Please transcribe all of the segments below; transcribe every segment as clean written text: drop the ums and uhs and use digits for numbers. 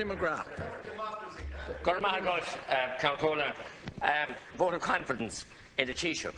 McGrath. Vote of confidence in the Taoiseach,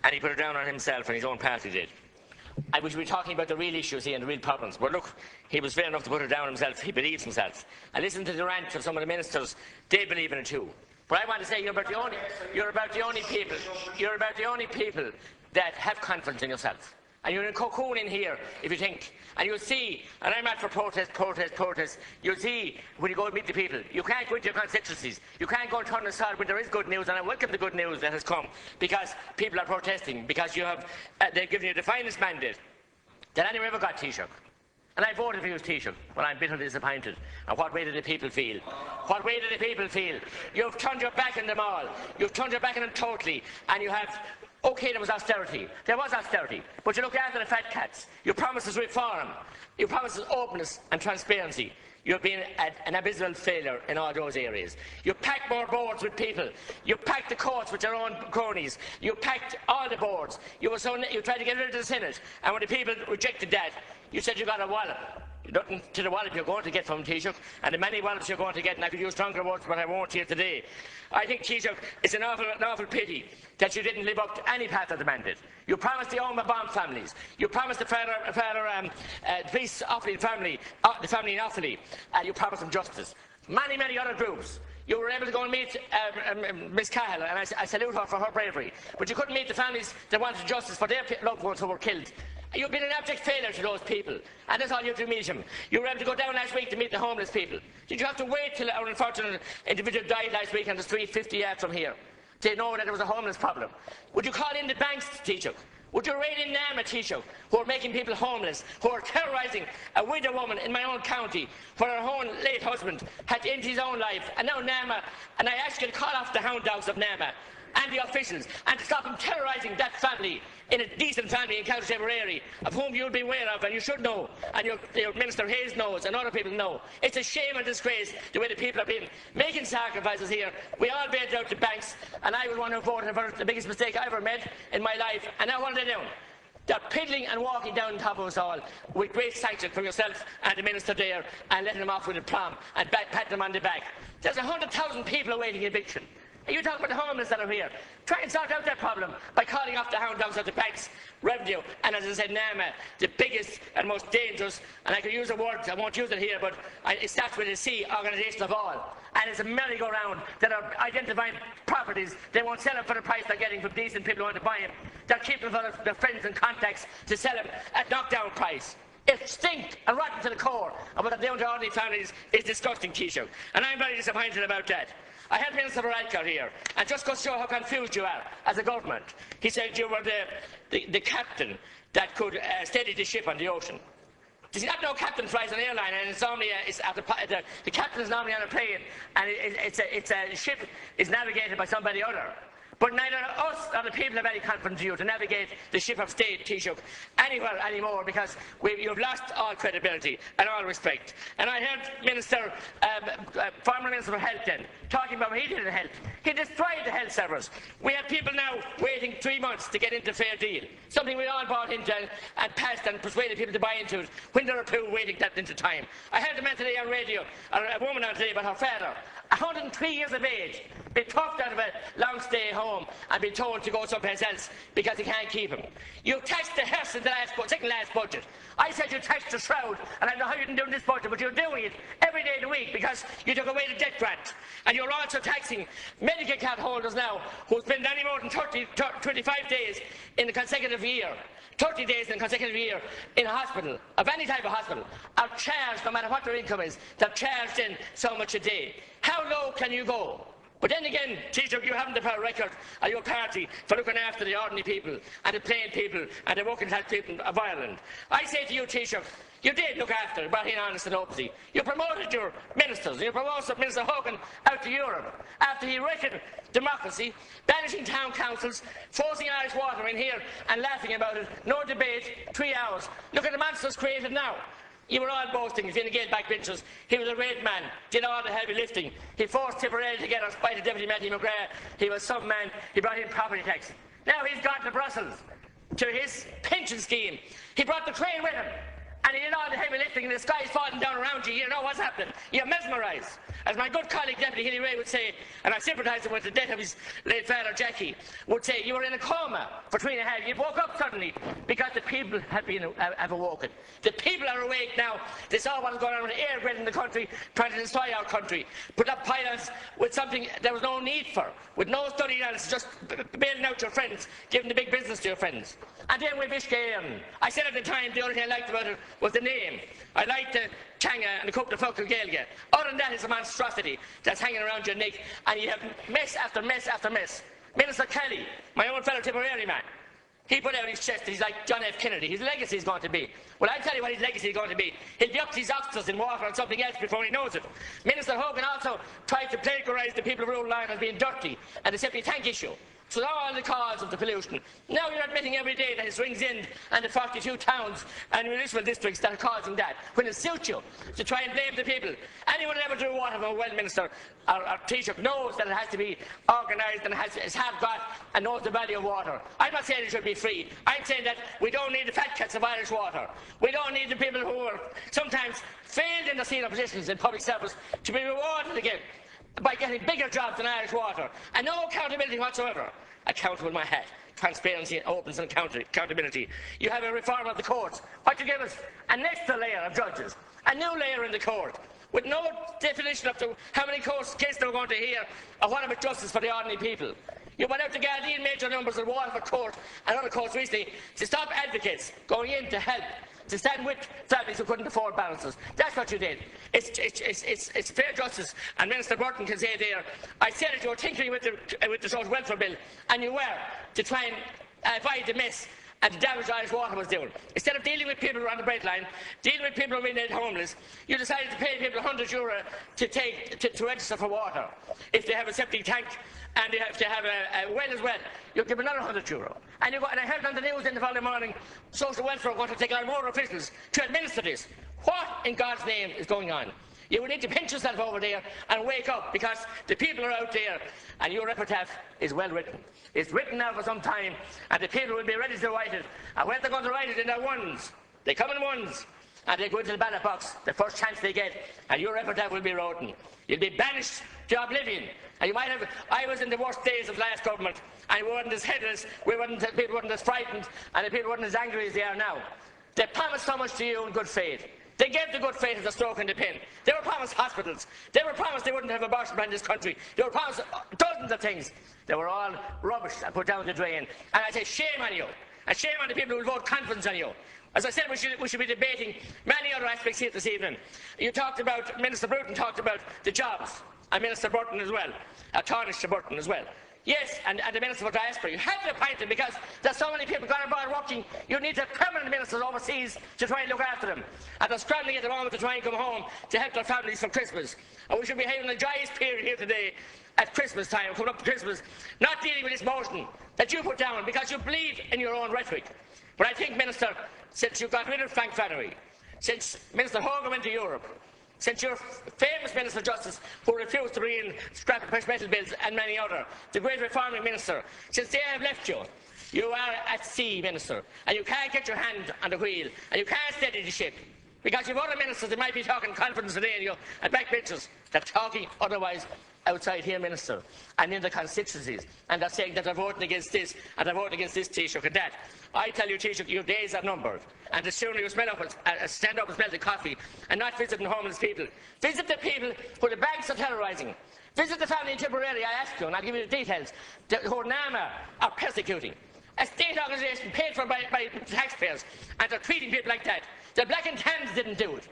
and he put it down on himself and his own party did. I wish we were talking about the real issues here and the real problems. But look, he was fair enough to put it down himself. He believes himself. And listen to the rant of some of the ministers. They believe in it too. But I want to say you're about the only people that have confidence in yourself. And you're in a cocoon in here, if you think. And you'll see, and I'm out for protest, you'll see when you go and meet the people. You can't go into your constituencies. You can't go and turn aside when there is good news, and I welcome the good news that has come, because people are protesting, because you have, they've given you the finest mandate that anyone ever got, Taoiseach. And I voted for you, Taoiseach, when I'm bitterly disappointed. And what way did the people feel? What way did the people feel? You've turned your back on them all. You've turned your back on them totally, and you have... OK, there was austerity. There was austerity. But you look after the fat cats. You promised us reform. You promised us openness and transparency. You've been an abysmal failure in all those areas. You packed more boards with people. You packed the courts with your own cronies. You packed all the boards. You tried to get rid of the Senate. And when the people rejected that, you said you got a wallop. Nothing to the wallop you're going to get from Taoiseach, and the many wallops you're going to get, and I could use stronger words, but I won't here today. I think, Taoiseach, it's an awful pity that you didn't live up to any part of the mandate. You promised the Oma bomb families. You promised the police Offaly family, the family in Offaly, and you promised them justice. Many other groups. You were able to go and meet Miss Cahill, and I salute her for her bravery. But you couldn't meet the families that wanted justice for their loved ones who were killed. You've been an abject failure to those people, and that's all you have to meet them. You were able to go down last week to meet the homeless people. Did you have to wait till our unfortunate individual died last week on the street 50 yards from here to know that there was a homeless problem? Would you call in the banks, Taoiseach? Would you raid in Nama, Taoiseach, who are making people homeless, who are terrorising a widow woman in my own county, where her own late husband had ended his own life, and now Nama, and I ask you to call off the hound dogs of Nama and the officials, and to stop them terrorising that family, in a decent family in County Tipperary, of whom you'll be aware of, and you should know, and your Minister Hayes knows, and other people know. It's a shame and disgrace the way the people have been making sacrifices here. We all bailed out the banks, and I was one who voted for the biggest mistake I ever made in my life, and now what are they doing? They're piddling and walking down on top of us all with great sanction from yourself and the Minister there, and letting them off with a prom and pat them on the back. There's 100,000 people awaiting eviction. And you talk about the homeless that are here. Try and sort out that problem by calling off the hound dogs of the bank's revenue. And as I said, Nama, the biggest and most dangerous, and I could use a word, I won't use it here, but it starts with a C, organisation of all. And it's a merry-go-round that are identifying properties. They won't sell them for the price they're getting from decent people who want to buy them. They're keeping them for their friends and contacts to sell them at knockdown price. It stinks and rotten to the core. And what they're doing to ordinary families is disgusting, Taoiseach. And I'm very disappointed about that. I had Minister Varadkar here, and just goes to show how confused you are as a government. He said you were the captain that could steady the ship on the ocean. Does he not know captain flies an airline, and it's normally the captain is normally on a plane, and a ship is navigated by somebody other. But neither us nor the people have any confidence in you to navigate the ship of state, Taoiseach, anywhere anymore, because you've lost all credibility and all respect. And I heard former Minister for Health then, talking about what he did in health. He destroyed the health service. We have people now waiting 3 months to get into Fair Deal, something we all bought into and passed and persuaded people to buy into it when there were people waiting that into time. I heard a man today on radio, or a woman on today, about her father, 103 years of age, been talked out of a long stay home and been told to go someplace else because he can't keep him. You taxed the hearse in the second last budget. I said you taxed the shroud, and I don't know how you didn't do it in this budget, but you're doing it every day of the week because you took away the debt grant. And you're also taxing Medicaid card holders now who spend any more than 25 days in a consecutive year. 30 days in a consecutive year in a hospital, of any type of hospital, are charged, no matter what their income is, they're charged in so much a day. How low can you go? But then again, Taoiseach, you haven't the power record of your party for looking after the ordinary people and the plain people and the working class people of Ireland. I say to you, Taoiseach, you did look after, brought in honest and openness. You promoted your ministers. You promoted Minister Hogan out to Europe after he wrecked democracy, banishing town councils, forcing Irish water in here and laughing about it. No debate, 3 hours. Look at the monsters created now. You were all boasting, Fine Gael backbenchers. He was a great man, did all the heavy lifting. He forced Tipperary together, spite of Deputy Matthew McGrath. He was some man. He brought in property tax. Now he's gone to Brussels, to his pension scheme. He brought the train with him. and you did all the heavy lifting and the sky's falling down around you, you know what's happening. You're mesmerised. As my good colleague Deputy Hilly Ray would say, and I sympathise with the death of his late father Jackie, would say you were in a coma for 3.5 years. You woke up suddenly because the people have awoken. The people are awake now. They saw what was going on with the air grid in the country, trying to destroy our country. Put up pylons with something there was no need for, with no study on it, just bailing out your friends, giving the big business to your friends. And then with Ishkayan, I said at the time the only thing I liked about it was the name. I liked the Changa and the Cup of Fuckle Gaelga. Other than that, it's a monstrosity that's hanging around your neck, and you have mess after mess after mess. Minister Kelly, my own fellow Tipperary man, he put out his chest that he's like John F. Kennedy. His legacy is going to be. Well, I'll tell you what his legacy is going to be. He'll be up to his oxtails in water and something else before he knows it. Minister Hogan also tried to plagiarise the people of rural Ireland as being dirty and the septic tank issue. So now all the cause of the pollution. Now you're admitting every day that it's Rings End and the 42 towns and municipal districts that are causing that, when it suits you to try and blame the people. Anyone who ever drew water from a well, Minister, or Taoiseach, knows that it has to be organised and has hard got and knows the value of water. I'm not saying it should be free. I'm saying that we don't need the fat cats of Irish water. We don't need the people who are sometimes failed in their senior positions in public service to be rewarded again by getting bigger jobs than Irish water, and no accountability whatsoever. Accountable my hat. Transparency, openness and accountability. You have a reform of the courts. What you give us? An extra layer of judges. A new layer in the court, with no definition of how many cases they're going to hear, or what about justice for the ordinary people. You went out to Gardaí major numbers of Waterford Court and other courts recently to stop advocates going in to help, to stand with families who couldn't afford balances. That's what you did. It's fair justice, and Minister Burton can say there, I said that you were tinkering with the social welfare bill, and you were, to try and avoid the mess and the damage Irish water was doing. Instead of dealing with people who are on the breadline, dealing with people who are made homeless, you decided to pay people €100 to register for water. If they have a septic tank and they have to have a well as well, you'll give another €100. And I heard on the news in the following morning, social welfare are going to take on more officials to administer this. What in God's name is going on? You will need to pinch yourself over there and wake up, because the people are out there and your epitaph is well written. It's written now for some time, and the people will be ready to write it. And when they're going to write it in their ones, they come in ones, and they go into the ballot box the first chance they get, and your epitaph will be written. You'll be banished to oblivion. And you might have. I was in the worst days of the last government, and we weren't as headless, people weren't as frightened, and the people weren't as angry as they are now. They promised so much to you in good faith. They gave the good faith as a stroke in the pin. They were promised hospitals. They were promised they wouldn't have abortion ban in this country. They were promised dozens of things. They were all rubbish and put down the drain. And I say, shame on you. And shame on the people who will vote confidence on you. As I said, we should be debating many other aspects here this evening. You talked about, Minister Bruton talked about the jobs, and Minister Burton as well, Taoiseach Burton as well. Yes, and the Minister for Diaspora. You have to appoint them because there's so many people going abroad working. You need to have permanent ministers overseas to try and look after them. And they're scrambling at the moment to try and come home to help their families for Christmas. And we should be having a joyous period here today at Christmas time, coming up to Christmas, not dealing with this motion that you put down because you believe in your own rhetoric. But I think, Minister, since you got rid of Frank Flannery, since Minister Hogan went to Europe, since your famous Minister of Justice, who refused to bring in scrap and precious metal bills, and many other, the great reforming minister, since they have left you, you are at sea, Minister, and you can't get your hand on the wheel, and you can't steady the ship. Because you've other ministers that might be talking confidence today and you at backbenchers, they're talking otherwise outside here, Minister, and in the constituencies, and they're saying that they're voting against this, and they're voting against this, Taoiseach, and that. I tell you, Taoiseach, your days are numbered, and the sooner you stand up and smell the coffee, and not visiting homeless people. Visit the people who the banks are terrorising. Visit the family in Tipperary, I ask you, and I'll give you the details, who NAMA are persecuting. A state organisation paid for by taxpayers, and they're treating people like that. The Black and Tans didn't do it.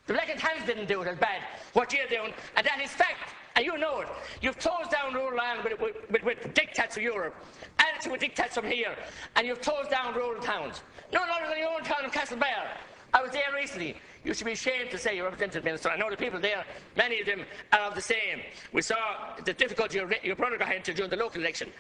The Black and Tans didn't do it as bad, what you're doing, and that is fact. And you know it. You've closed down rural land with diktats of Europe, and with diktats from here, and you've closed down rural towns. None other than your own town of Castlebar. I was there recently. You should be ashamed to say you're representative, Minister. I know the people there, many of them are of the same. We saw the difficulty your brother got into during the local election.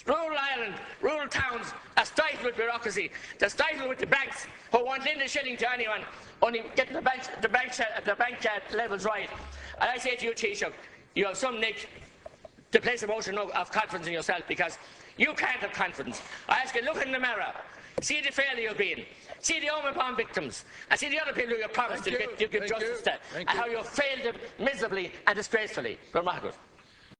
Rural Ireland, rural towns are stifled with bureaucracy. They're stifled with the banks who won't lend a shilling to anyone, only getting the bank levels right. And I say to you, Taoiseach, you have some nick to place a motion of confidence in yourself, because you can't have confidence. I ask you, look in the mirror. See the failure you've been. See the Omicron victims. And see the other people who you promised you give justice to. And how you failed them miserably and disgracefully. Remarkable.